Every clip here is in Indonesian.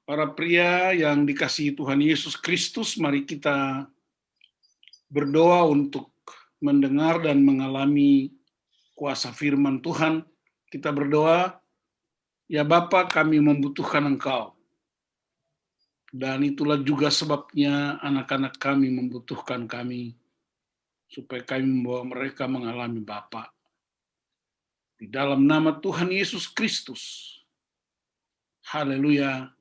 Para pria yang dikasihi Tuhan Yesus Kristus, mari kita berdoa untuk mendengar dan mengalami kuasa firman Tuhan. Kita berdoa, ya Bapa, kami membutuhkan Engkau. Dan itulah juga sebabnya anak-anak kami membutuhkan kami, supaya kami membawa mereka mengalami Bapa. Di dalam nama Tuhan Yesus Kristus. Haleluya.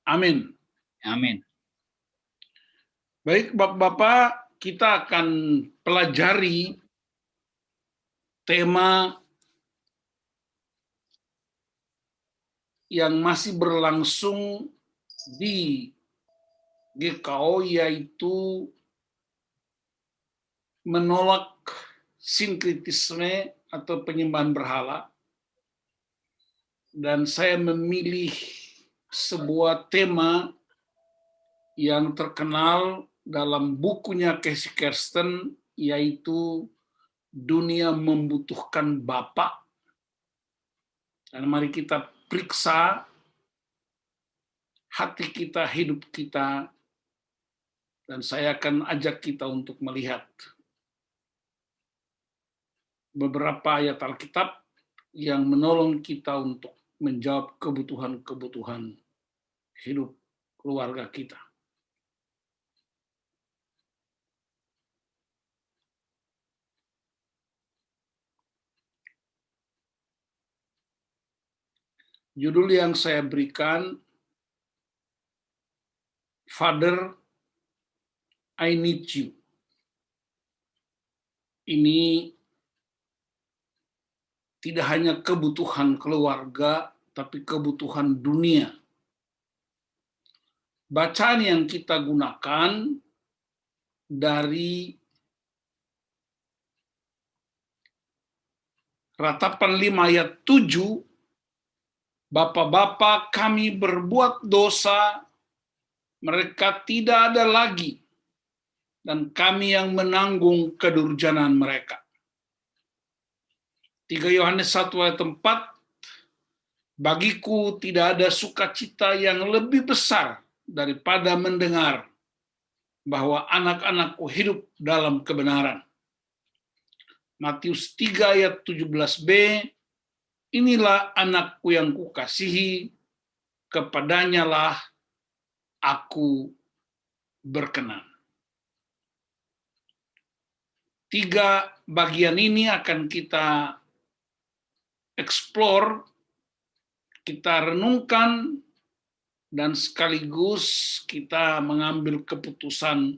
Amin. Amin. Baik, Bapak-Bapak, kita akan pelajari tema yang masih berlangsung di GKO, yaitu menolak sinkretisme atau penyembahan berhala. Dan saya memilih sebuah tema yang terkenal dalam bukunya Casey Kirsten, yaitu Dunia Membutuhkan Bapa. Dan mari kita periksa hati kita, hidup kita, dan saya akan ajak kita untuk melihat beberapa ayat Alkitab yang menolong kita untuk menjawab kebutuhan-kebutuhan hidup keluarga kita. Judul yang saya berikan, Father, I Need You. Ini tidak hanya kebutuhan keluarga, tapi kebutuhan dunia. Bacaan yang kita gunakan dari Ratapan 5 ayat 7, Bapa-bapa kami berbuat dosa, mereka tidak ada lagi, dan kami yang menanggung kedurjanan mereka. 3 Yohanes 1 ayat 4, bagiku tidak ada sukacita yang lebih besar daripada mendengar bahwa anak-anakku hidup dalam kebenaran. Matius 3 ayat 17b, inilah anakku yang kukasihi, kepadanya lah aku berkenan. 3 bagian ini akan kita explore, kita renungkan, dan sekaligus kita mengambil keputusan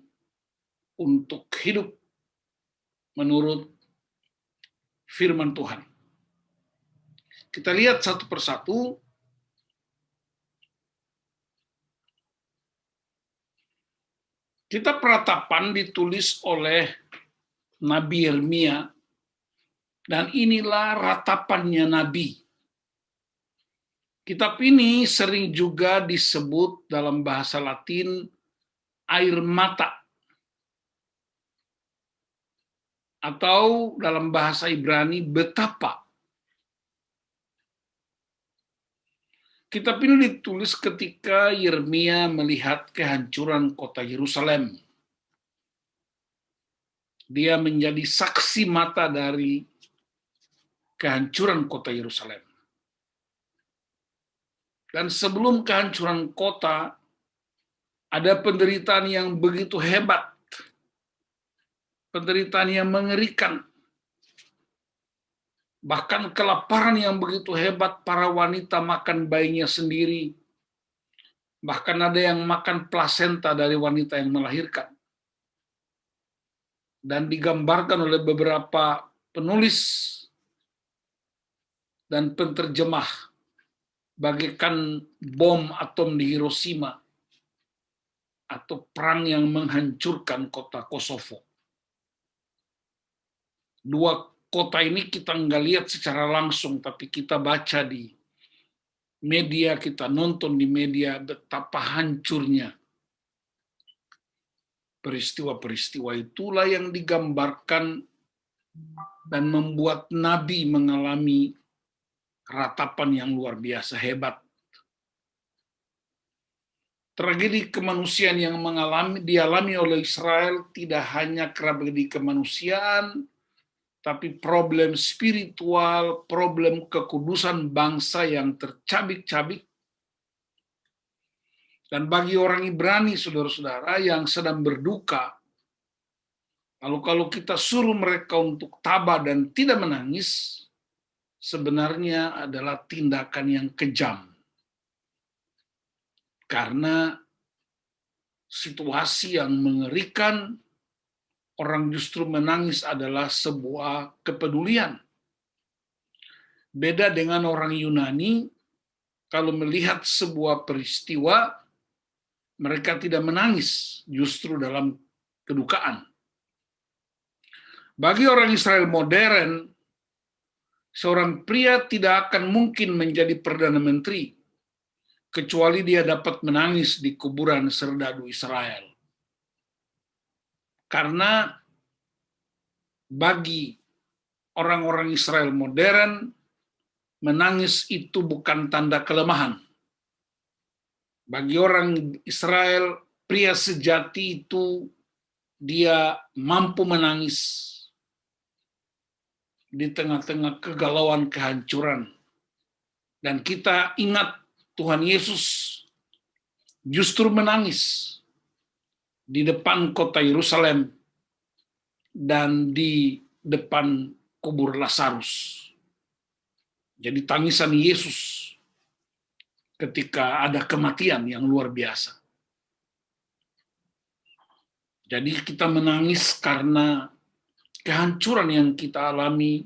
untuk hidup menurut firman Tuhan. Kita lihat satu persatu. Kitab Ratapan ditulis oleh Nabi Yeremia, dan inilah ratapannya Nabi. Kitab ini sering juga disebut dalam bahasa Latin air mata, atau dalam bahasa Ibrani betapa. Kitab ini ditulis ketika Yeremia melihat kehancuran kota Yerusalem. Dia menjadi saksi mata dari kehancuran kota Yerusalem. Dan sebelum kehancuran kota, ada penderitaan yang begitu hebat, penderitaan yang mengerikan, bahkan kelaparan yang begitu hebat, para wanita makan bayinya sendiri, bahkan ada yang makan plasenta dari wanita yang melahirkan. Dan digambarkan oleh beberapa penulis dan penterjemah bagaikan bom atom di Hiroshima atau perang yang menghancurkan kota Kosovo. Dua kota ini kita nggak lihat secara langsung, tapi kita baca di media, kita nonton di media betapa hancurnya. Peristiwa-peristiwa itulah yang digambarkan dan membuat Nabi mengalami ratapan yang luar biasa hebat. Tragedi kemanusiaan yang dialami oleh Israel tidak hanya tragedi kemanusiaan, tapi problem spiritual, problem kekudusan bangsa yang tercabik-cabik. Dan bagi orang Ibrani, saudara-saudara, yang sedang berduka, lalu kalau kita suruh mereka untuk tabah dan tidak menangis, sebenarnya adalah tindakan yang kejam. Karena situasi yang mengerikan, orang justru menangis adalah sebuah kepedulian. Beda dengan orang Yunani, kalau melihat sebuah peristiwa, mereka tidak menangis, justru dalam kedukaan. Bagi orang Israel modern, seorang pria tidak akan mungkin menjadi perdana menteri, kecuali dia dapat menangis di kuburan serdadu Israel. Karena bagi orang-orang Israel modern, menangis itu bukan tanda kelemahan. Bagi orang Israel, pria sejati itu dia mampu menangis di tengah-tengah kegalauan kehancuran. Dan kita ingat Tuhan Yesus justru menangis di depan kota Yerusalem dan di depan kubur Lazarus. Jadi tangisan Yesus ketika ada kematian yang luar biasa. Jadi kita menangis karena kehancuran yang kita alami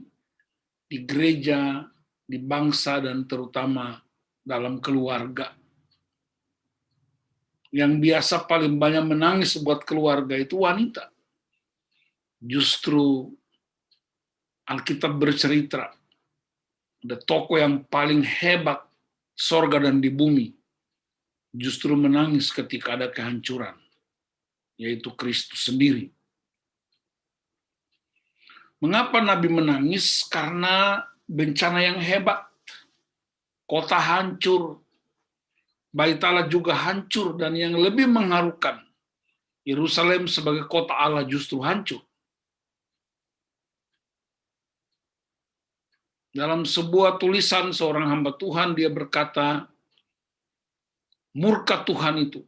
di gereja, di bangsa, dan terutama dalam keluarga. Yang biasa paling banyak menangis buat keluarga itu wanita. Justru Alkitab bercerita, ada tokoh yang paling hebat sorga dan di bumi, justru menangis ketika ada kehancuran, yaitu Kristus sendiri. Mengapa Nabi menangis? Karena bencana yang hebat, kota hancur, Bait Allah juga hancur, dan yang lebih mengharukan, Yerusalem sebagai kota Allah justru hancur. Dalam sebuah tulisan seorang hamba Tuhan, dia berkata, murka Tuhan itu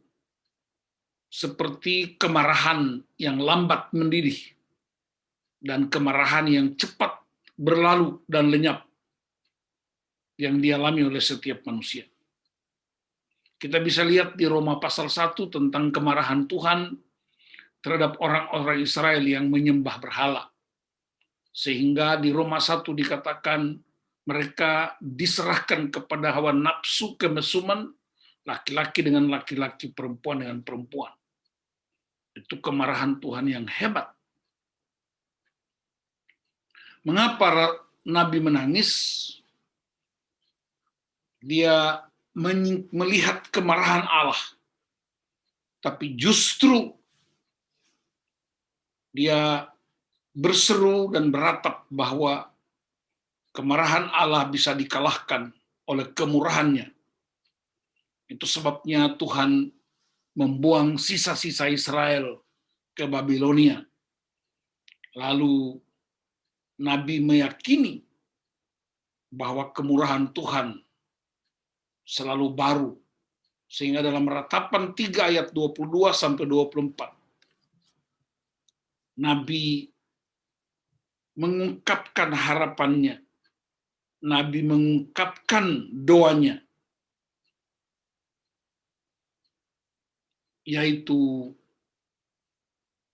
seperti kemarahan yang lambat mendidih dan kemarahan yang cepat berlalu dan lenyap yang dialami oleh setiap manusia. Kita bisa lihat di Roma pasal 1 tentang kemarahan Tuhan terhadap orang-orang Israel yang menyembah berhala. Sehingga di Roma 1 dikatakan mereka diserahkan kepada hawa nafsu kemesuman, laki-laki dengan laki-laki, perempuan dengan perempuan. Itu kemarahan Tuhan yang hebat. Mengapa Nabi menangis? Dia melihat kemarahan Allah, tapi justru dia berseru dan beratap bahwa kemarahan Allah bisa dikalahkan oleh kemurahannya. Itu sebabnya Tuhan membuang sisa-sisa Israel ke Babilonia. Lalu Nabi meyakini bahwa kemurahan Tuhan selalu baru. Sehingga dalam Ratapan 3 ayat 22 sampai 24, Nabi mengungkapkan harapannya. Nabi mengungkapkan doanya, yaitu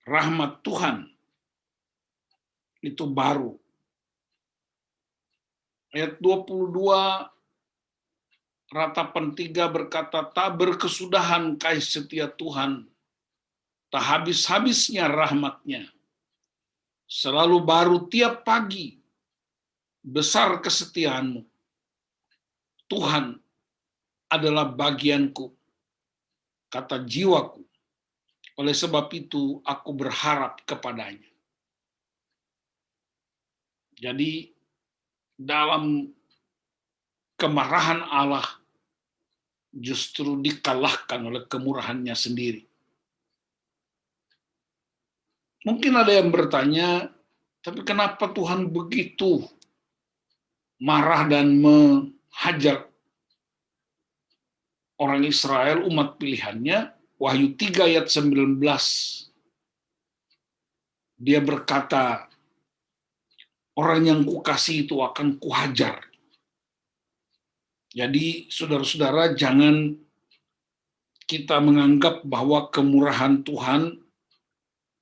rahmat Tuhan itu baru. Ayat 22, Ratapan 3 berkata, tak berkesudahan kasih setia Tuhan, tak habis-habisnya rahmatnya. Selalu baru tiap pagi, besar kesetiaanmu. Tuhan adalah bagianku, kata jiwaku. Oleh sebab itu aku berharap kepadanya. Jadi dalam kemarahan Allah, justru dikalahkan oleh kemurahannya sendiri. Mungkin ada yang bertanya, tapi kenapa Tuhan begitu marah dan menghajar orang Israel, umat pilihannya? Wahyu 3 ayat 19. Dia berkata, orang yang kukasih itu akan kuhajar. Jadi saudara-saudara, jangan kita menganggap bahwa kemurahan Tuhan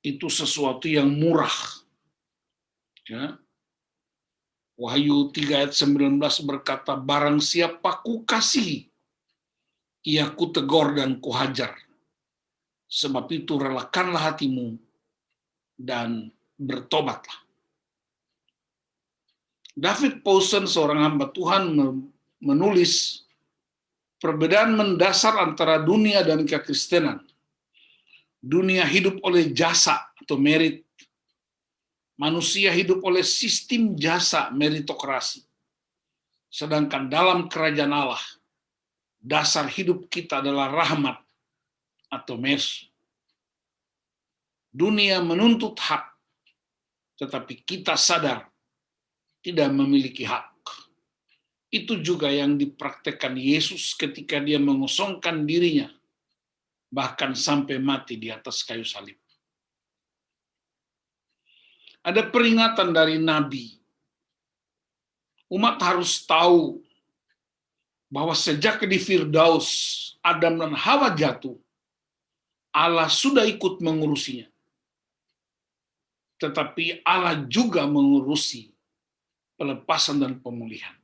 itu sesuatu yang murah. Ya. Wahyu 3 ayat 19 berkata, barang siapa kukasihi, ia kutegur dan kuhajar. Sebab itu relakanlah hatimu dan bertobatlah. David Powson, seorang hamba Tuhan, menulis perbedaan mendasar antara dunia dan kekristenan. Dunia hidup oleh jasa atau merit. Manusia hidup oleh sistem jasa meritokrasi. Sedangkan dalam kerajaan Allah, dasar hidup kita adalah rahmat atau mercy. Dunia menuntut hak, tetapi kita sadar tidak memiliki hak. Itu juga yang dipraktekkan Yesus ketika dia mengosongkan dirinya, bahkan sampai mati di atas kayu salib. Ada peringatan dari Nabi. Umat harus tahu bahwa sejak di Firdaus, Adam dan Hawa jatuh, Allah sudah ikut mengurusinya. Tetapi Allah juga mengurusi pelepasan dan pemulihan.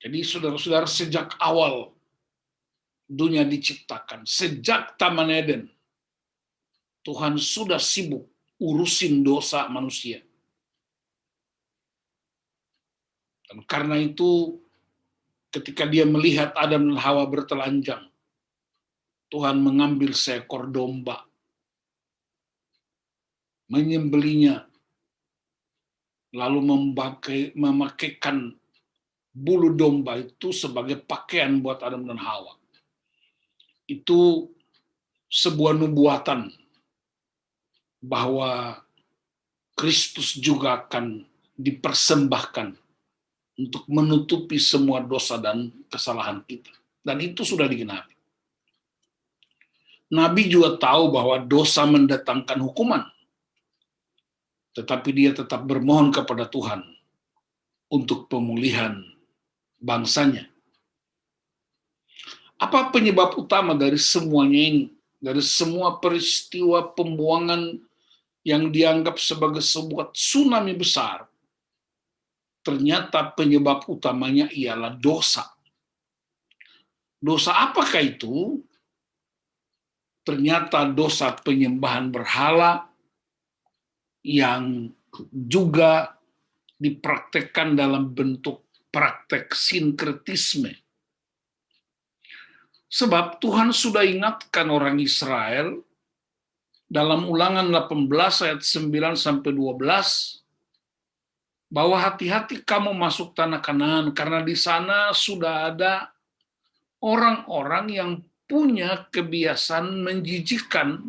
Jadi saudara-saudara, sejak awal dunia diciptakan, sejak Taman Eden, Tuhan sudah sibuk urusin dosa manusia. Dan karena itu, ketika dia melihat Adam dan Hawa bertelanjang, Tuhan mengambil seekor domba, menyembelinya, lalu memakaikan bulu domba itu sebagai pakaian buat Adam dan Hawa. Itu sebuah nubuatan bahwa Kristus juga akan dipersembahkan untuk menutupi semua dosa dan kesalahan kita. Dan itu sudah digenapi. Nabi juga tahu bahwa dosa mendatangkan hukuman. Tetapi dia tetap bermohon kepada Tuhan untuk pemulihan bangsanya. Apa penyebab utama dari semuanya ini? Dari semua peristiwa pembuangan yang dianggap sebagai sebuah tsunami besar, ternyata penyebab utamanya ialah dosa. Dosa apakah itu? Ternyata dosa penyembahan berhala yang juga dipraktekkan dalam bentuk praktek sinkretisme. Sebab Tuhan sudah ingatkan orang Israel dalam Ulangan 18 ayat 9 sampai 12 bahwa hati-hati kamu masuk tanah Kanaan karena di sana sudah ada orang-orang yang punya kebiasaan menjijikkan,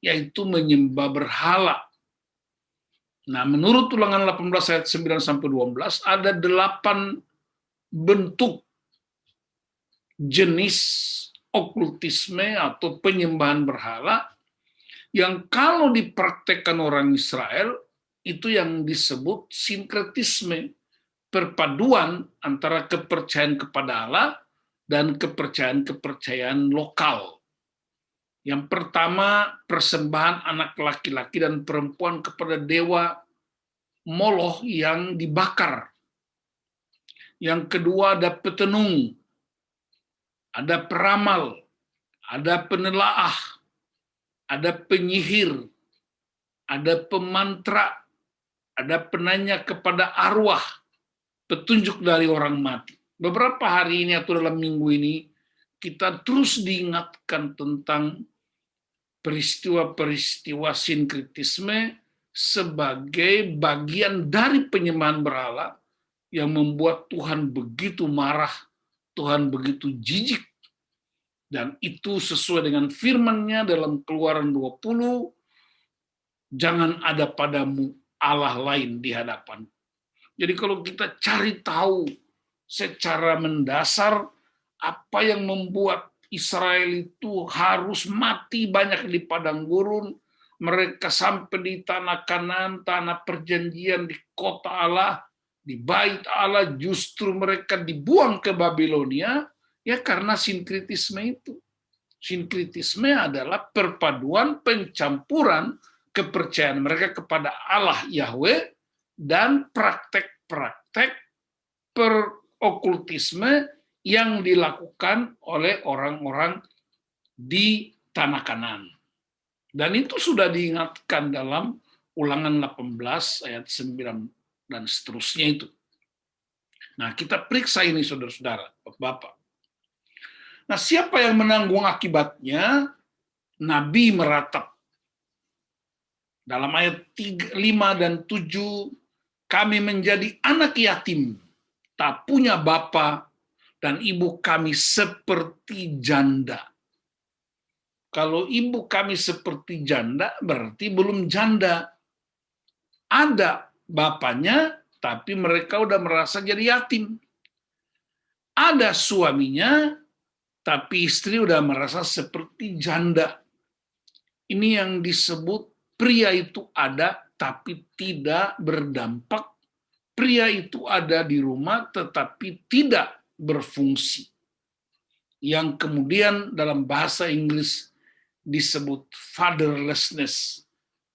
yaitu menyembah berhala. Nah, menurut Ulangan 18 ayat 9 sampai 12 ada 8 bentuk jenis okultisme atau penyembahan berhala yang kalau dipraktekkan orang Israel itu yang disebut sinkretisme, perpaduan antara kepercayaan kepada Allah dan kepercayaan-kepercayaan lokal. Yang pertama, persembahan anak laki-laki dan perempuan kepada dewa Moloch yang dibakar. Yang kedua, ada petenung, ada peramal, ada penelaah, ada penyihir, ada pemantra, ada penanya kepada arwah, petunjuk dari orang mati. Beberapa hari ini atau dalam minggu ini, kita terus diingatkan tentang peristiwa-peristiwa sinkretisme sebagai bagian dari penyembahan berhala yang membuat Tuhan begitu marah Tuhan begitu jijik, dan itu sesuai dengan firman-Nya dalam Keluaran 20, jangan ada padamu Allah lain di hadapan. Jadi kalau kita cari tahu secara mendasar apa yang membuat Israel itu harus mati banyak di padang gurun, mereka sampai di tanah Kanaan, tanah perjanjian, di kota Allah, di bait Allah, justru mereka dibuang ke Babilonia, ya karena sinkritisme itu. Sinkritisme adalah perpaduan pencampuran kepercayaan mereka kepada Allah Yahweh dan praktek-praktek perokultisme yang dilakukan oleh orang-orang di tanah Kanaan. Dan itu sudah diingatkan dalam Ulangan 18 ayat 9 dan seterusnya itu. Nah, kita periksa ini saudara-saudara, Bapak. Nah, siapa yang menanggung akibatnya? Nabi meratap. Dalam ayat 5 dan 7, kami menjadi anak yatim, tak punya bapa, dan ibu kami seperti janda. Kalau ibu kami seperti janda, berarti belum janda. Ada bapaknya, tapi mereka udah merasa jadi yatim. Ada suaminya, tapi istri udah merasa seperti janda. Ini yang disebut pria itu ada, tapi tidak berdampak. Pria itu ada di rumah, tetapi tidak berfungsi. Yang kemudian dalam bahasa Inggris disebut fatherlessness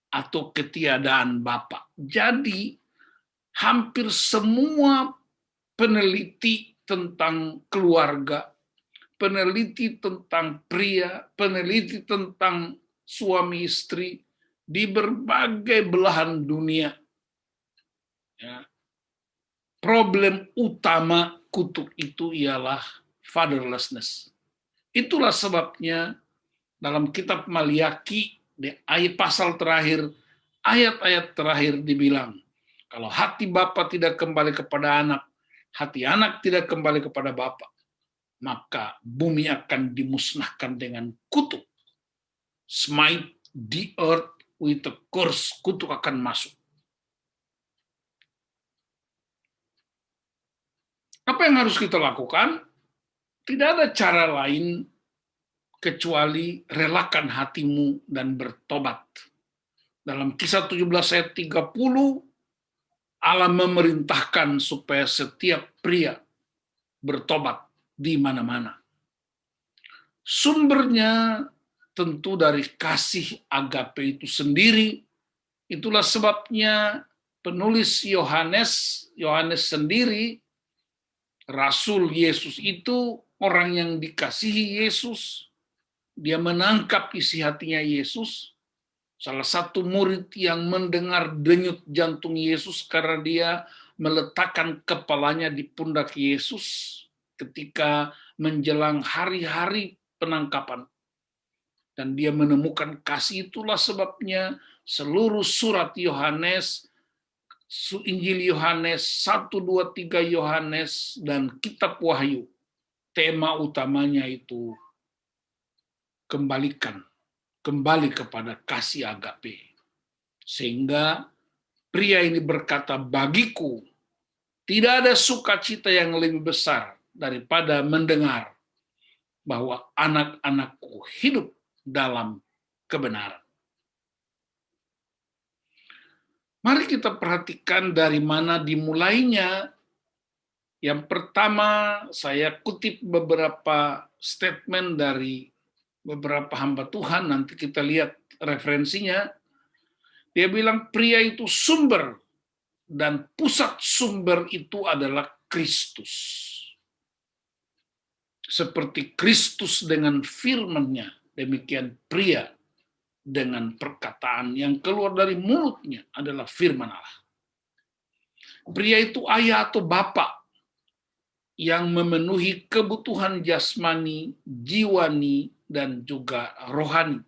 atau ketiadaan bapak. Jadi hampir semua peneliti tentang keluarga, peneliti tentang pria, peneliti tentang suami istri di berbagai belahan dunia, ya, problem utama kutuk itu ialah fatherlessness. Itulah sebabnya dalam kitab Maliaki, di ayat pasal terakhir, ayat-ayat terakhir dibilang, kalau hati bapa tidak kembali kepada anak, hati anak tidak kembali kepada bapa, maka bumi akan dimusnahkan dengan kutuk. Smite the earth with a curse, kutuk akan masuk. Apa yang harus kita lakukan? Tidak ada cara lain kecuali relakan hatimu dan bertobat. Dalam Kisah 17 ayat 30, Allah memerintahkan supaya setiap pria bertobat di mana-mana. Sumbernya tentu dari kasih agape itu sendiri. Itulah sebabnya penulis Yohanes sendiri, Rasul Yesus itu orang yang dikasihi Yesus. Dia menangkap isi hatinya Yesus. Salah satu murid yang mendengar denyut jantung Yesus karena dia meletakkan kepalanya di pundak Yesus ketika menjelang hari-hari penangkapan. Dan dia menemukan kasih, itulah sebabnya seluruh surat Yohanes, Injil Yohanes, 1, 2, 3 Yohanes, dan kitab Wahyu, tema utamanya itu kembali kepada kasih agape. Sehingga pria ini berkata, bagiku tidak ada sukacita yang lebih besar daripada mendengar bahwa anak-anakku hidup dalam kebenaran. Mari kita perhatikan dari mana dimulainya. Yang pertama, saya kutip beberapa statement dari beberapa hamba Tuhan, nanti kita lihat referensinya. Dia bilang pria itu sumber, dan pusat sumber itu adalah Kristus. Seperti Kristus dengan firman-Nya, demikian pria dengan perkataan yang keluar dari mulutnya adalah firman Allah. Pria itu ayah atau bapak yang memenuhi kebutuhan jasmani, jiwani, dan juga rohani.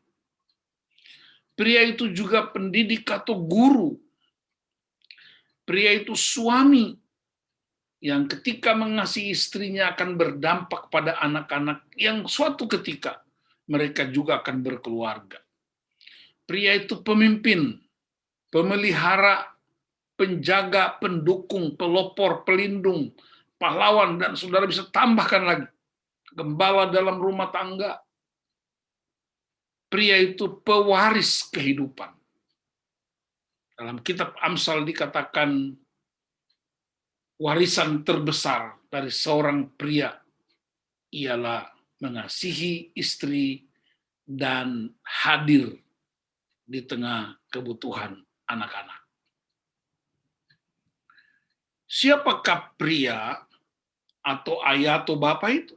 Pria itu juga pendidik atau guru. Pria itu suami yang ketika mengasihi istrinya akan berdampak pada anak-anak yang suatu ketika mereka juga akan berkeluarga. Pria itu pemimpin, pemelihara, penjaga, pendukung, pelopor, pelindung, pahlawan, dan saudara bisa tambahkan lagi, gembala dalam rumah tangga. Pria itu pewaris kehidupan. Dalam kitab Amsal dikatakan warisan terbesar dari seorang pria ialah mengasihi istri dan hadir di tengah kebutuhan anak-anak. Siapakah pria atau ayah atau bapak itu?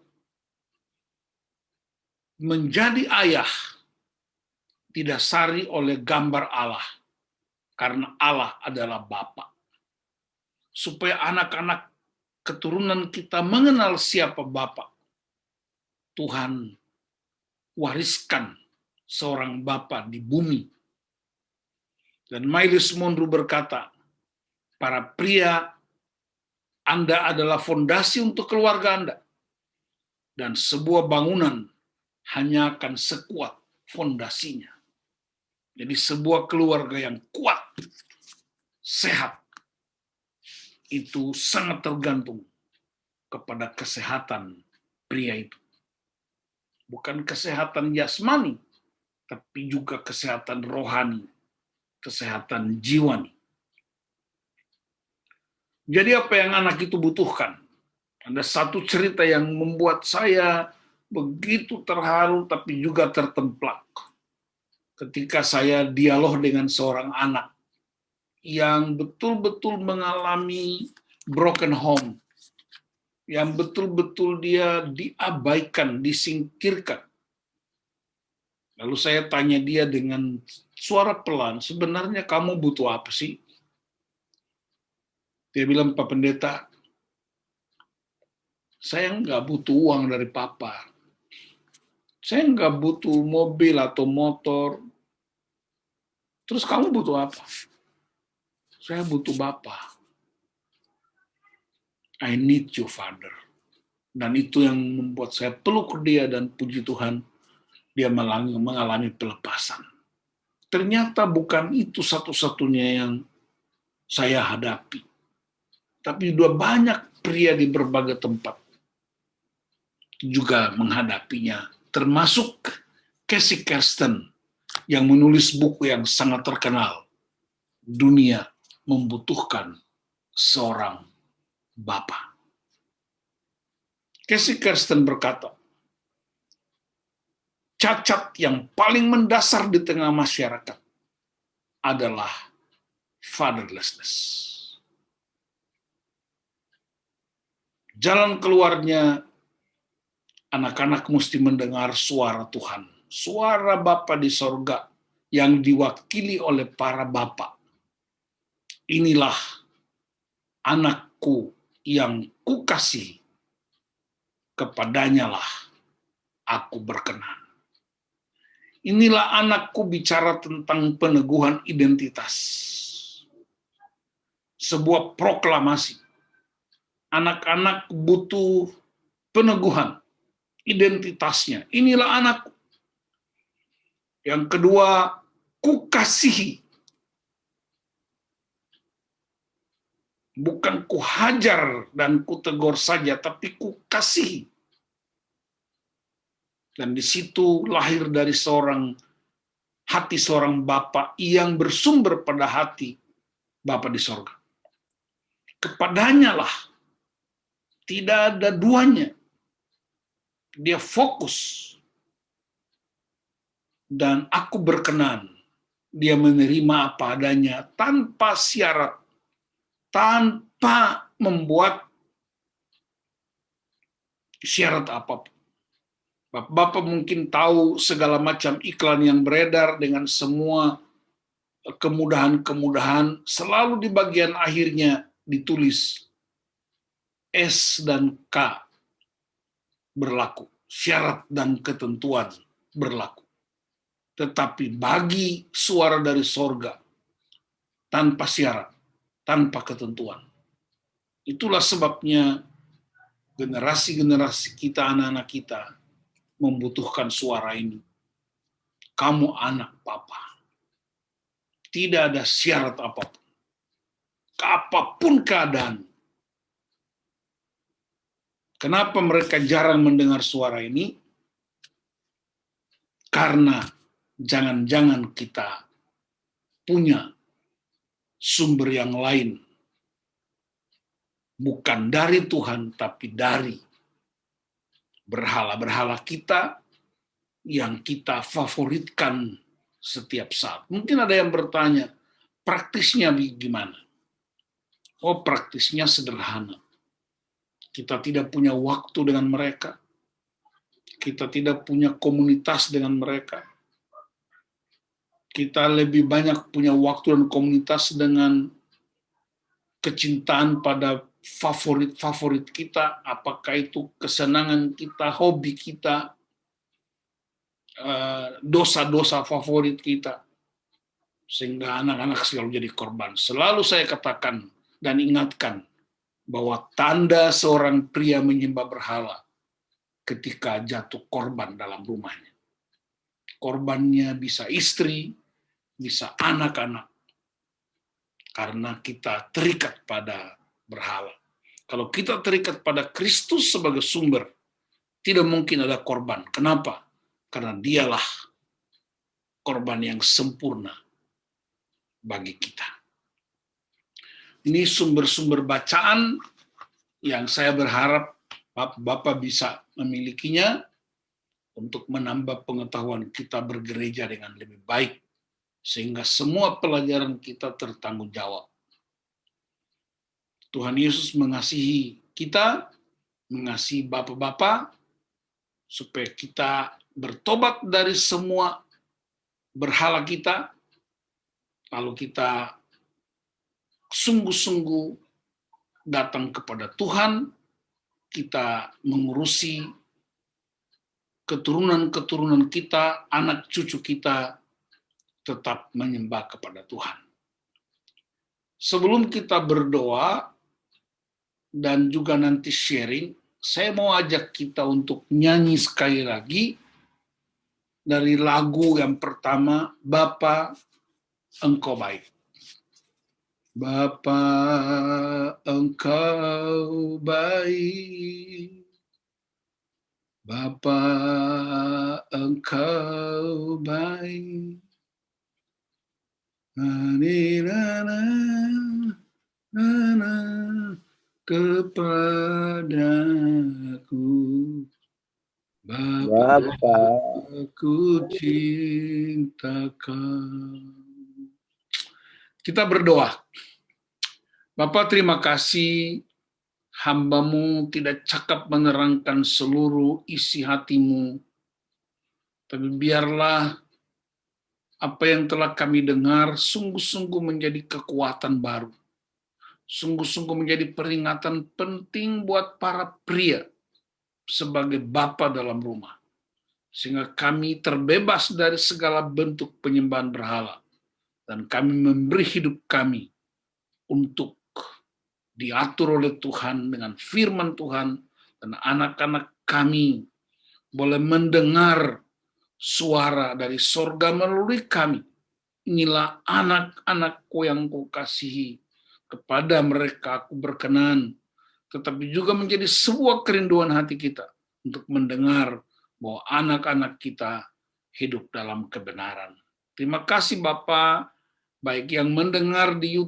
Menjadi ayah didasari oleh gambar Allah, karena Allah adalah Bapa. Supaya anak-anak keturunan kita mengenal siapa Bapa, Tuhan wariskan seorang Bapa di bumi. Dan Myles Munroe berkata, para pria, Anda adalah fondasi untuk keluarga Anda. Dan sebuah bangunan hanya akan sekuat fondasinya. Jadi sebuah keluarga yang kuat, sehat, itu sangat tergantung kepada kesehatan pria itu. Bukan kesehatan jasmani, tapi juga kesehatan rohani, kesehatan jiwani. Jadi apa yang anak itu butuhkan? Ada satu cerita yang membuat saya begitu terharu tapi juga tertemplak. Ketika saya dialog dengan seorang anak yang betul-betul mengalami broken home, yang betul-betul dia diabaikan, disingkirkan. Lalu saya tanya dia dengan suara pelan, sebenarnya kamu butuh apa sih? Dia bilang, Pak Pendeta, saya nggak butuh uang dari Papa. Saya nggak butuh mobil atau motor. Terus kamu butuh apa? Saya butuh Bapa. I need you, Father. Dan itu yang membuat saya peluk dia dan puji Tuhan, dia mengalami pelepasan. Ternyata bukan itu satu-satunya yang saya hadapi. Tapi sudah banyak pria di berbagai tempat juga menghadapinya. Termasuk Casey Kirsten yang menulis buku yang sangat terkenal. Dunia membutuhkan seorang bapa. Casey Kirsten berkata, cacat yang paling mendasar di tengah masyarakat adalah fatherlessness. Jalan keluarnya, anak-anak mesti mendengar suara Tuhan, suara Bapa di sorga yang diwakili oleh para bapa. Inilah anakku yang kukasihi, kepadanya lah aku berkenan. Inilah anakku bicara tentang peneguhan identitas. Sebuah proklamasi. Anak-anak butuh peneguhan identitasnya. Inilah anakku. Yang kedua, kukasihi. Bukan kuhajar dan kutegur saja, tapi kukasihi. Dan di situ lahir dari hati seorang Bapa yang bersumber pada hati Bapa di sorga. Kepadanya lah, tidak ada duanya. Dia fokus. Dan aku berkenan. Dia menerima apa adanya tanpa syarat, tanpa membuat syarat apapun. Bapak mungkin tahu segala macam iklan yang beredar dengan semua kemudahan-kemudahan, selalu di bagian akhirnya ditulis S dan K berlaku, syarat dan ketentuan berlaku. Tetapi bagi suara dari sorga, tanpa syarat, tanpa ketentuan, Itulah sebabnya generasi-generasi kita, anak-anak kita, membutuhkan suara ini. Kamu anak Papa. Tidak ada syarat apapun. Apapun keadaan. Kenapa mereka jarang mendengar suara ini? Karena jangan-jangan kita punya sumber yang lain. Bukan dari Tuhan, tapi dari berhala-berhala kita yang kita favoritkan setiap saat. Mungkin ada yang bertanya, praktisnya gimana? Oh, praktisnya sederhana. Kita tidak punya waktu dengan mereka. Kita tidak punya komunitas dengan mereka. Kita lebih banyak punya waktu dan komunitas dengan kecintaan pada favorit-favorit kita, apakah itu kesenangan kita, hobi kita, dosa-dosa favorit kita, sehingga anak-anak selalu jadi korban. Selalu saya katakan dan ingatkan bahwa tanda seorang pria menyembah berhala ketika jatuh korban dalam rumahnya. Korbannya bisa istri, bisa anak-anak, karena kita terikat pada berhala. Kalau kita terikat pada Kristus sebagai sumber, tidak mungkin ada korban. Kenapa? Karena dialah korban yang sempurna bagi kita. Ini sumber-sumber bacaan yang saya berharap Bapak bisa memilikinya untuk menambah pengetahuan kita bergereja dengan lebih baik, sehingga semua pelajaran kita tertanggung jawab. Tuhan Yesus mengasihi kita, mengasihi bapak-bapak, supaya kita bertobat dari semua berhala kita, lalu kita sungguh-sungguh datang kepada Tuhan, kita mengurusi keturunan-keturunan kita, anak cucu kita, tetap menyembah kepada Tuhan. Sebelum kita berdoa, dan juga nanti sharing, saya mau ajak kita untuk nyanyi sekali lagi dari lagu yang pertama, Bapa Engkau Baik. Bapa Engkau baik, Bapa Engkau baik, kepadaku, Bapa aku cintakan. Kita berdoa. Bapa, terima kasih hamba-Mu tidak cakap menerangkan seluruh isi hati-Mu, tapi biarlah apa yang telah kami dengar sungguh-sungguh menjadi kekuatan baru. Sungguh-sungguh menjadi peringatan penting buat para pria sebagai bapa dalam rumah. Sehingga kami terbebas dari segala bentuk penyembahan berhala. Dan kami memberi hidup kami untuk diatur oleh Tuhan dengan firman Tuhan. Dan anak-anak kami boleh mendengar suara dari sorga melalui kami. Inilah anak-anakku yang Kau kasihi. Kepada mereka aku berkenan. Tetapi juga menjadi sebuah kerinduan hati kita untuk mendengar bahwa anak-anak kita hidup dalam kebenaran. Terima kasih Bapak, baik yang mendengar di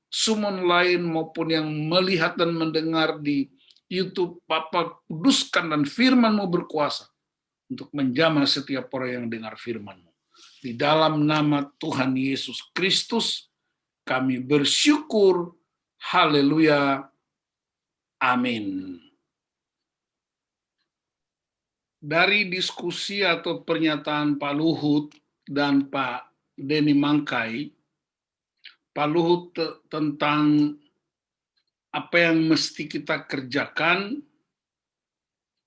Zoom online maupun yang melihat dan mendengar di YouTube. Bapak kuduskan dan firman-Mu berkuasa untuk menjamah setiap orang yang dengar firman-Mu. Di dalam nama Tuhan Yesus Kristus, kami bersyukur. Haleluya. Amin. Dari diskusi atau pernyataan Pak Luhut dan Pak Denny Mangkai, Pak Luhut tentang apa yang mesti kita kerjakan,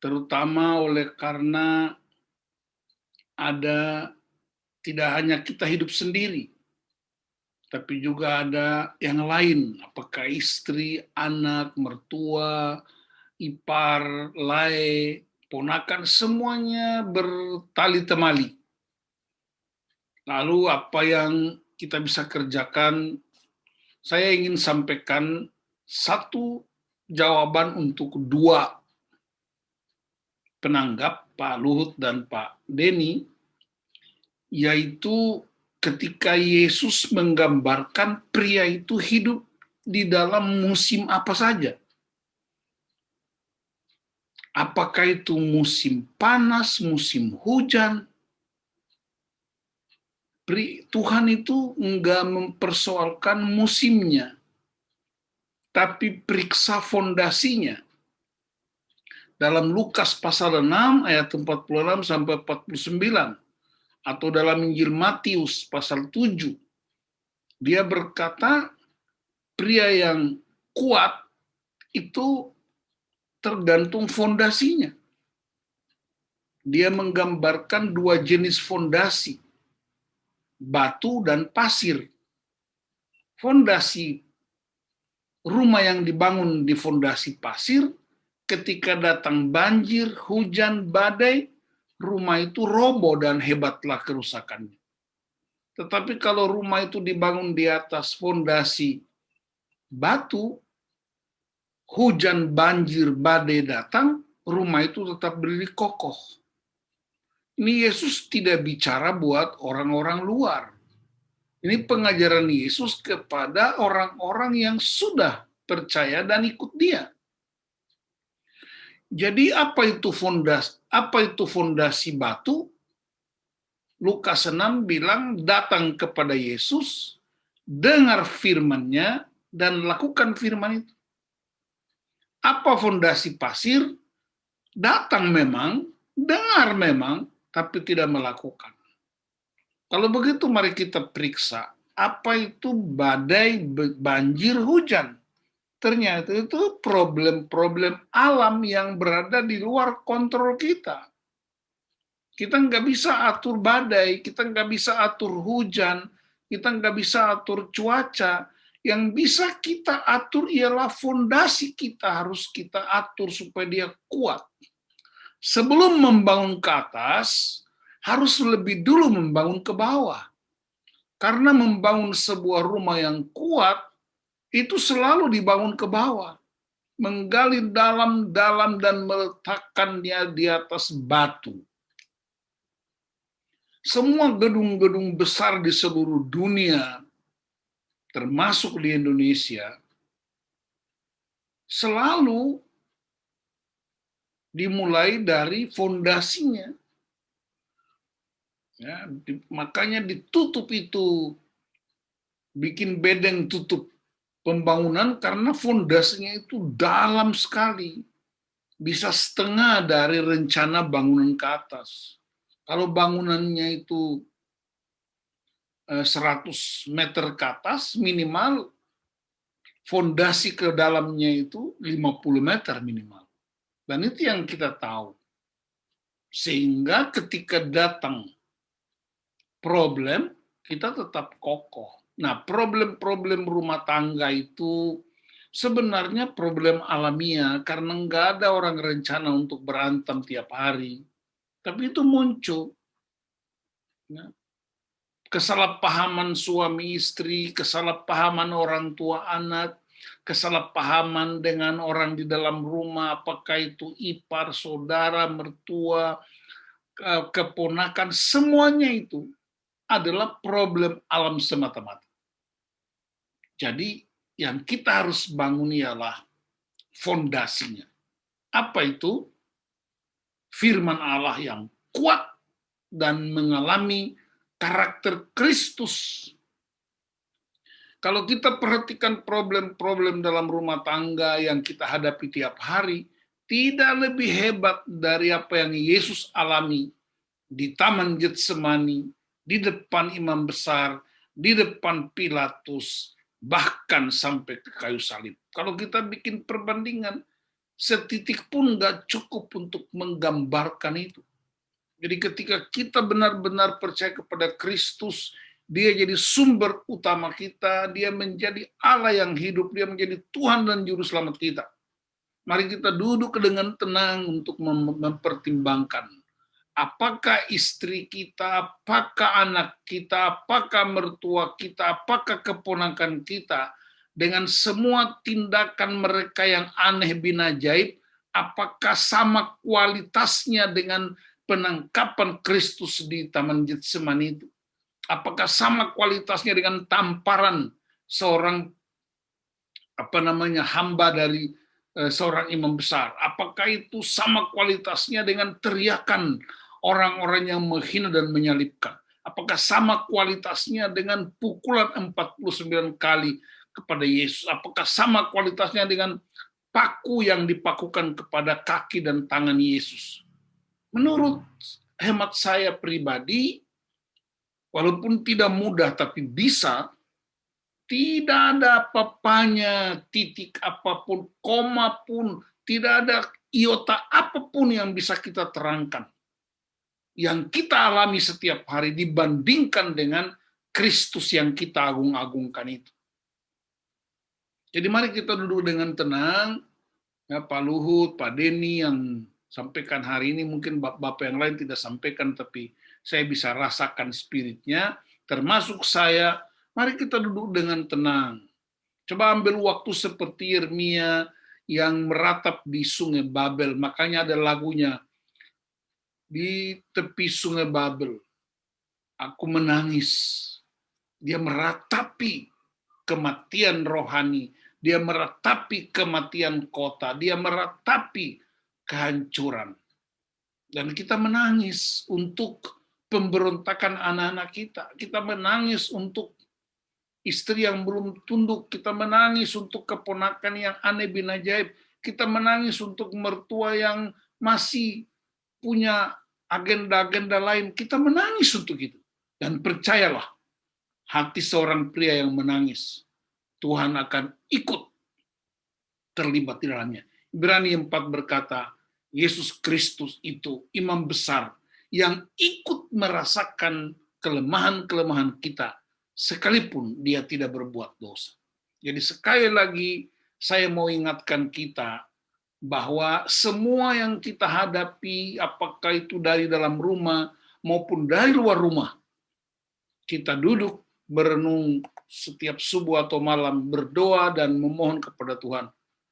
terutama oleh karena ada tidak hanya kita hidup sendiri, tapi juga ada yang lain, apakah istri, anak, mertua, ipar, lae, ponakan, semuanya bertali temali. Lalu apa yang kita bisa kerjakan? Saya ingin sampaikan satu jawaban untuk dua penanggap, Pak Luhut dan Pak Denny, yaitu ketika Yesus menggambarkan pria itu hidup di dalam musim apa saja. Apakah itu musim panas, musim hujan? Tuhan itu enggak mempersoalkan musimnya, tapi periksa fondasinya. Dalam Lukas pasal 6 ayat 46 sampai 49, atau dalam Injil Matius pasal 7, dia berkata pria yang kuat itu tergantung fondasinya. Dia menggambarkan dua jenis fondasi, batu dan pasir. Fondasi rumah yang dibangun di fondasi pasir, ketika datang banjir, hujan, badai, rumah itu roboh dan hebatlah kerusakannya. Tetapi kalau rumah itu dibangun di atas fondasi batu, hujan, banjir, badai datang, rumah itu tetap berdiri kokoh. Ini Yesus tidak bicara buat orang-orang luar. Ini pengajaran Yesus kepada orang-orang yang sudah percaya dan ikut dia. Jadi apa itu fondasi batu? Lukas 6 bilang datang kepada Yesus, dengar firman-Nya dan lakukan firman itu. Apa fondasi pasir? Datang memang, dengar memang, tapi tidak melakukan. Kalau begitu mari kita periksa, apa itu badai, banjir, hujan? Ternyata itu problem-problem alam yang berada di luar kontrol kita. Kita nggak bisa atur badai, kita nggak bisa atur hujan, kita nggak bisa atur cuaca. Yang bisa kita atur ialah fondasi kita, harus kita atur supaya dia kuat. Sebelum membangun ke atas, harus lebih dulu membangun ke bawah. Karena membangun sebuah rumah yang kuat, itu selalu dibangun ke bawah. Menggali dalam-dalam dan meletakkannya di atas batu. Semua gedung-gedung besar di seluruh dunia, termasuk di Indonesia, selalu dimulai dari fondasinya. Ya, makanya ditutup itu, bikin bedeng tutup pembangunan karena fondasinya itu dalam sekali. Bisa setengah dari rencana bangunan ke atas. Kalau bangunannya itu 100 meter ke atas, minimal fondasi ke dalamnya itu 50 meter minimal. Dan itu yang kita tahu. Sehingga ketika datang problem, kita tetap kokoh. Nah, problem-problem rumah tangga itu sebenarnya problem alamiah karena nggak ada orang rencana untuk berantem tiap hari. Tapi itu muncul. Kesalahpahaman suami istri, kesalahpahaman orang tua anak, kesalahpahaman dengan orang di dalam rumah, apakah itu ipar, saudara, mertua, keponakan, semuanya itu adalah problem alam semata-mata. Jadi yang kita harus bangun ialah fondasinya. Apa itu? Firman Allah yang kuat dan mengalami karakter Kristus. Kalau kita perhatikan problem-problem dalam rumah tangga yang kita hadapi tiap hari, tidak lebih hebat dari apa yang Yesus alami di Taman Getsemani, di depan imam besar, di depan Pilatus, bahkan sampai ke kayu salib. Kalau kita bikin perbandingan, setitik pun nggak cukup untuk menggambarkan itu. Jadi ketika kita benar-benar percaya kepada Kristus, Dia jadi sumber utama kita, dia menjadi Allah yang hidup, dia menjadi Tuhan dan Juru Selamat kita. Mari kita duduk dengan tenang untuk mempertimbangkan apakah istri kita, apakah anak kita, apakah mertua kita, apakah keponakan kita, dengan semua tindakan mereka yang aneh bin ajaib, apakah sama kualitasnya dengan penangkapan Kristus di Taman Getsemani itu? Apakah sama kualitasnya dengan tamparan seorang hamba dari seorang imam besar? Apakah itu sama kualitasnya dengan teriakan orang-orang yang menghina dan menyalibkan? Apakah sama kualitasnya dengan pukulan 49 kali kepada Yesus? Apakah sama kualitasnya dengan paku yang dipakukan kepada kaki dan tangan Yesus? Menurut hemat saya pribadi, walaupun tidak mudah tapi bisa, tidak ada apa-apanya, titik apapun, koma pun, tidak ada iota apapun yang bisa kita terangkan. Yang kita alami setiap hari dibandingkan dengan Kristus yang kita agung-agungkan itu. Jadi mari kita duduk dengan tenang, ya, Pak Luhut, Pak Denny yang sampaikan hari ini, mungkin bapak-bapak yang lain tidak sampaikan, tapi saya bisa rasakan spiritnya, termasuk saya. Mari kita duduk dengan tenang. Coba ambil waktu seperti Yeremia yang meratap di sungai Babel. Makanya ada lagunya, di tepi sungai Babel, aku menangis. Dia meratapi kematian rohani. Dia meratapi kematian kota. Dia meratapi kehancuran. Dan kita menangis untuk pemberontakan anak-anak kita. Kita menangis untuk istri yang belum tunduk, kita menangis untuk keponakan yang aneh bin ajaib, kita menangis untuk mertua yang masih punya agenda-agenda lain, kita menangis untuk itu. Dan percayalah, hati seorang pria yang menangis, Tuhan akan ikut terlibat di dalamnya. Ibrani 4 berkata, Yesus Kristus itu imam besar yang ikut merasakan kelemahan-kelemahan kita, sekalipun dia tidak berbuat dosa. Jadi sekali lagi saya mau ingatkan kita bahwa semua yang kita hadapi, apakah itu dari dalam rumah maupun dari luar rumah, kita duduk berenung setiap subuh atau malam, berdoa dan memohon kepada Tuhan.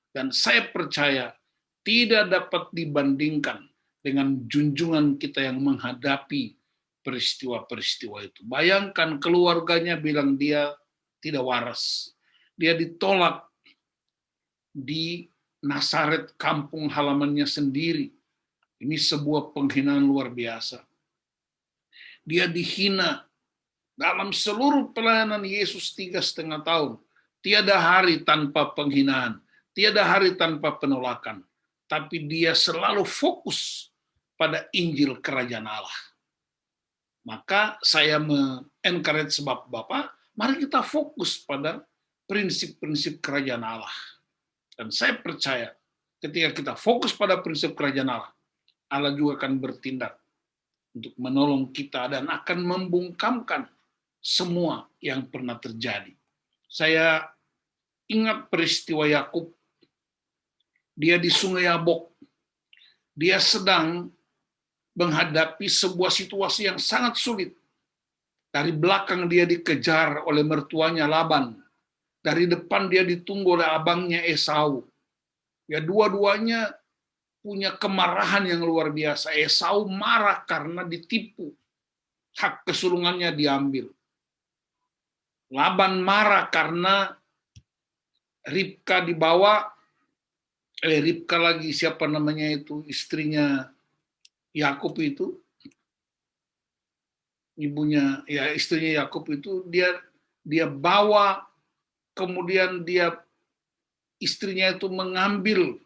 Dan saya percaya tidak dapat dibandingkan dengan junjungan kita yang menghadapi peristiwa-peristiwa itu. Bayangkan keluarganya bilang dia tidak waras. Dia ditolak di Nazaret, kampung halamannya sendiri. Ini sebuah penghinaan luar biasa. Dia dihina dalam seluruh pelayanan Yesus 3,5 tahun. Tiada hari tanpa penghinaan. Tiada hari tanpa penolakan. Tapi dia selalu fokus pada Injil Kerajaan Allah. Maka saya me-encourage Bapak, mari kita fokus pada prinsip-prinsip kerajaan Allah. Dan saya percaya ketika kita fokus pada prinsip kerajaan Allah, Allah juga akan bertindak untuk menolong kita dan akan membungkamkan semua yang pernah terjadi. Saya ingat peristiwa Yakub. Dia di Sungai Yabok. Dia sedang menghadapi sebuah situasi yang sangat sulit. Dari belakang dia dikejar oleh mertuanya Laban. Dari depan dia ditunggu oleh abangnya Esau. Ya, dua-duanya punya kemarahan yang luar biasa. Esau marah karena ditipu. Hak kesulungannya diambil. Laban marah karena Ribka dibawa. Ribka lagi, siapa namanya itu, istrinya Yakub itu, ibunya, ya istrinya Yakub itu, dia bawa, kemudian istrinya itu mengambil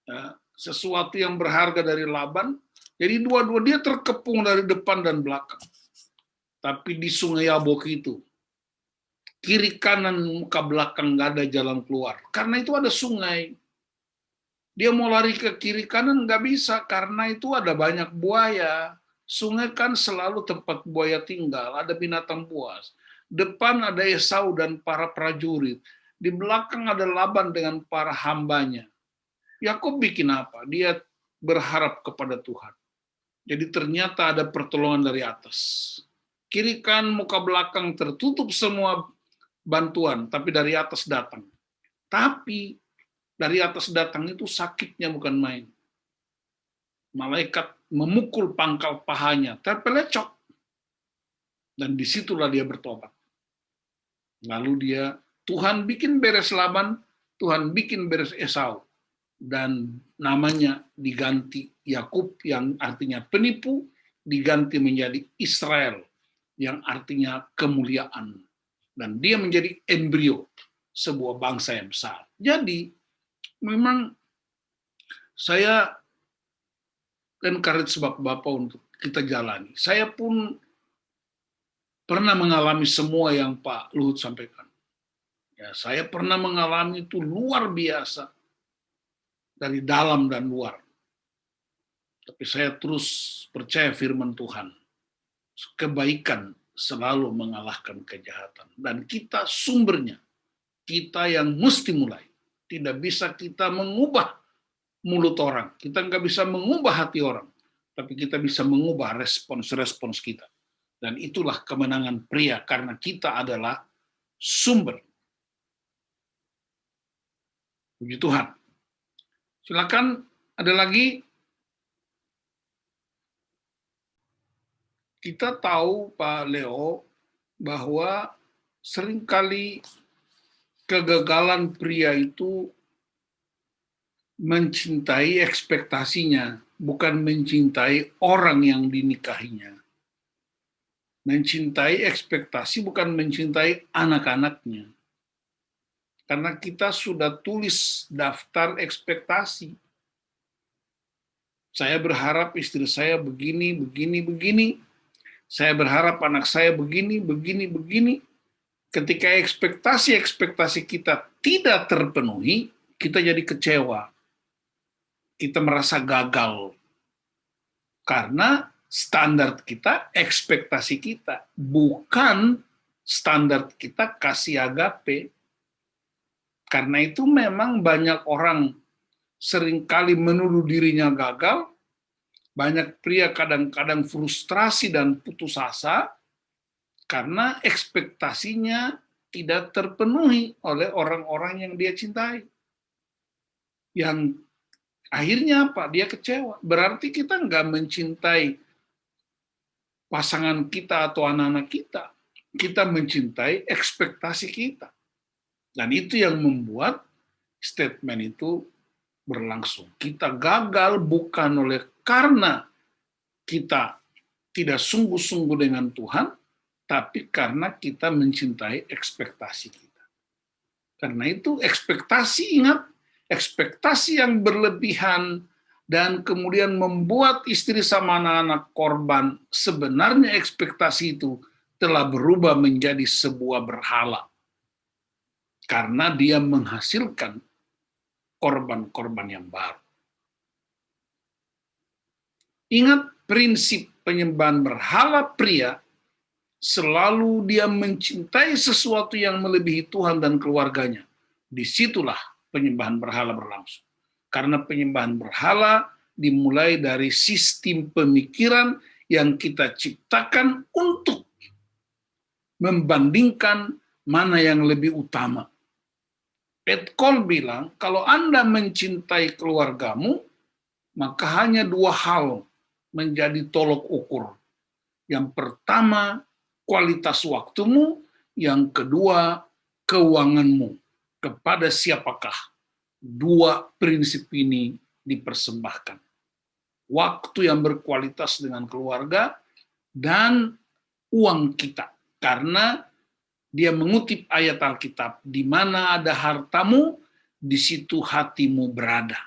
ya, sesuatu yang berharga dari Laban. Jadi dua-dua dia terkepung dari depan dan belakang. Tapi di Sungai Yabok itu, kiri kanan muka belakang nggak ada jalan keluar. Karena itu ada sungai. Dia mau lari ke kiri kanan nggak bisa karena itu ada banyak buaya. Sungai kan selalu tempat buaya tinggal, ada binatang buas. Depan ada Esau dan para prajurit. Di belakang ada Laban dengan para hambanya. Yakub bikin apa? Dia berharap kepada Tuhan. Jadi ternyata ada pertolongan dari atas. Kiri kan muka belakang tertutup semua bantuan, tapi dari atas datang. Tapi dari atas datang itu sakitnya bukan main. Malaikat memukul pangkal pahanya, terpelecok. Dan disitulah dia bertobat. Lalu Tuhan bikin beres Laban, Tuhan bikin beres Esau. Dan namanya diganti Yakub yang artinya penipu, diganti menjadi Israel yang artinya kemuliaan. Dan dia menjadi embrio sebuah bangsa yang besar. Jadi memang saya encourage Bapak-Bapak untuk kita jalani. Saya pun pernah mengalami semua yang Pak Luhut sampaikan. Ya, saya pernah mengalami itu luar biasa dari dalam dan luar. Tapi saya terus percaya firman Tuhan. Kebaikan selalu mengalahkan kejahatan. Dan kita sumbernya, kita yang mesti mulai. Tidak bisa kita mengubah mulut orang. Kita nggak bisa mengubah hati orang. Tapi kita bisa mengubah respons-respons kita. Dan itulah kemenangan pria, karena kita adalah sumber. Puji Tuhan. Silakan, ada lagi. Kita tahu, Pak Leo, bahwa seringkali kegagalan pria itu mencintai ekspektasinya, bukan mencintai orang yang dinikahinya. Mencintai ekspektasi bukan mencintai anak-anaknya. Karena kita sudah tulis daftar ekspektasi. Saya berharap istri saya begini, begini, begini. Saya berharap anak saya begini, begini, begini. Ketika ekspektasi-ekspektasi kita tidak terpenuhi, kita jadi kecewa. Kita merasa gagal. Karena standar kita, ekspektasi kita, bukan standar kita kasih agape. Karena itu memang banyak orang seringkali menuduh dirinya gagal, banyak pria kadang-kadang frustrasi dan putus asa, karena ekspektasinya tidak terpenuhi oleh orang-orang yang dia cintai. Yang akhirnya apa? Dia kecewa. Berarti kita nggak mencintai pasangan kita atau anak-anak kita. Kita mencintai ekspektasi kita. Dan itu yang membuat statement itu berlangsung. Kita gagal bukan karena kita tidak sungguh-sungguh dengan Tuhan, tapi karena kita mencintai ekspektasi kita. Karena itu ekspektasi, ingat, ekspektasi yang berlebihan dan kemudian membuat istri sama anak-anak korban, sebenarnya ekspektasi itu telah berubah menjadi sebuah berhala. Karena dia menghasilkan korban-korban yang baru. Ingat prinsip penyembahan berhala pria, selalu dia mencintai sesuatu yang melebihi Tuhan dan keluarganya. Disitulah penyembahan berhala berlangsung. Karena penyembahan berhala dimulai dari sistem pemikiran yang kita ciptakan untuk membandingkan mana yang lebih utama. Ed Cole bilang, kalau Anda mencintai keluargamu, maka hanya dua hal menjadi tolok ukur. Yang pertama, kualitas waktumu. Yang kedua, keuanganmu. Kepada siapakah dua prinsip ini dipersembahkan? Waktu yang berkualitas dengan keluarga dan uang kita. Karena dia mengutip ayat Alkitab, di mana ada hartamu, di situ hatimu berada.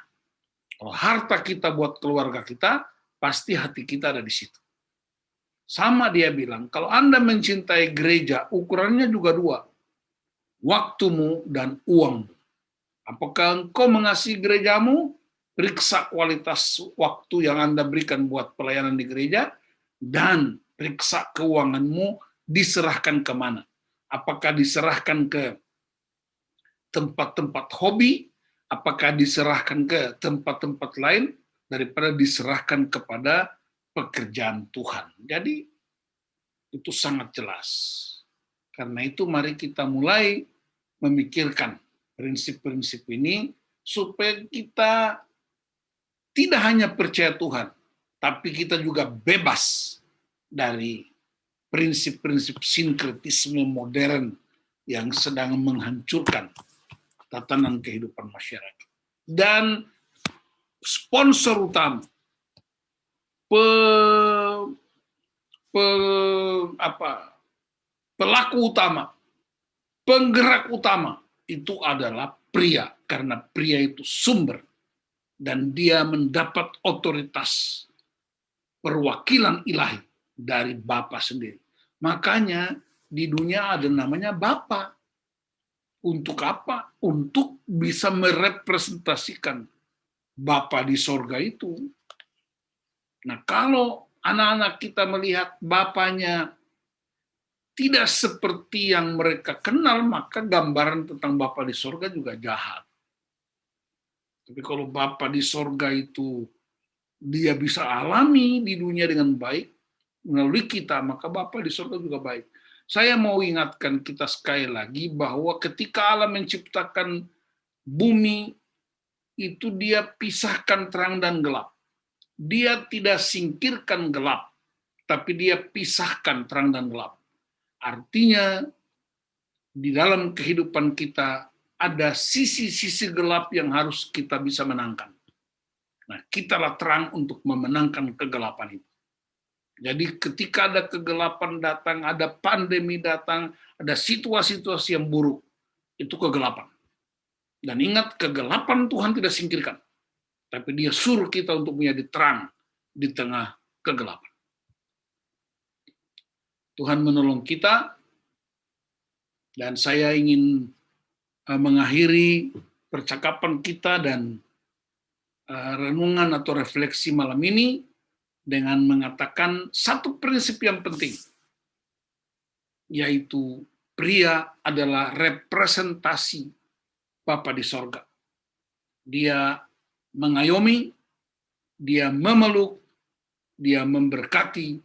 Kalau harta kita buat keluarga kita, pasti hati kita ada di situ. Sama dia bilang, kalau Anda mencintai gereja, ukurannya juga dua. Waktumu dan uangmu. Apakah engkau mengasihi gerejamu? Periksa kualitas waktu yang Anda berikan buat pelayanan di gereja. dan periksa keuanganmu diserahkan kemana. Apakah diserahkan ke tempat-tempat hobi, apakah diserahkan ke tempat-tempat lain, daripada diserahkan kepada pekerjaan Tuhan. Jadi itu sangat jelas. Karena itu mari kita mulai memikirkan prinsip-prinsip ini supaya kita tidak hanya percaya Tuhan, tapi kita juga bebas dari prinsip-prinsip sinkretisme modern yang sedang menghancurkan tatanan kehidupan masyarakat. Dan sponsor utama, pelaku utama, penggerak utama itu adalah pria, karena pria itu sumber dan dia mendapat otoritas perwakilan ilahi dari Bapa sendiri. Makanya di dunia ada namanya Bapa. Untuk apa? Untuk bisa merepresentasikan Bapa di sorga itu. Nah, kalau anak-anak kita melihat Bapanya tidak seperti yang mereka kenal, maka gambaran tentang Bapa di sorga juga jahat. Tapi kalau Bapa di sorga itu dia bisa alami di dunia dengan baik, melalui kita, maka Bapa di sorga juga baik. Saya mau ingatkan kita sekali lagi bahwa ketika Allah menciptakan bumi, itu dia pisahkan terang dan gelap. Dia tidak singkirkan gelap, tapi dia pisahkan terang dan gelap. Artinya, di dalam kehidupan kita ada sisi-sisi gelap yang harus kita bisa menangkan. Nah, kitalah terang untuk memenangkan kegelapan itu. Jadi ketika ada kegelapan datang, ada pandemi datang, ada situasi-situasi yang buruk, itu kegelapan. Dan ingat, kegelapan Tuhan tidak singkirkan, tapi dia suruh kita untuk menjadi terang di tengah kegelapan. Tuhan menolong kita, dan saya ingin mengakhiri percakapan kita dan renungan atau refleksi malam ini dengan mengatakan satu prinsip yang penting, yaitu pria adalah representasi Bapa di sorga. Dia mengayomi, dia memeluk, dia memberkati,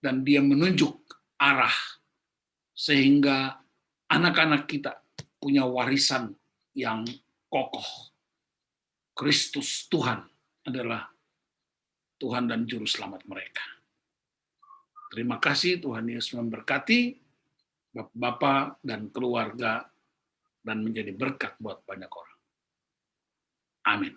dan dia menunjuk arah sehingga anak-anak kita punya warisan yang kokoh. Kristus Tuhan adalah Tuhan dan Juru Selamat mereka. Terima kasih, Tuhan Yesus memberkati Bapak dan keluarga dan menjadi berkat buat banyak orang. Amin.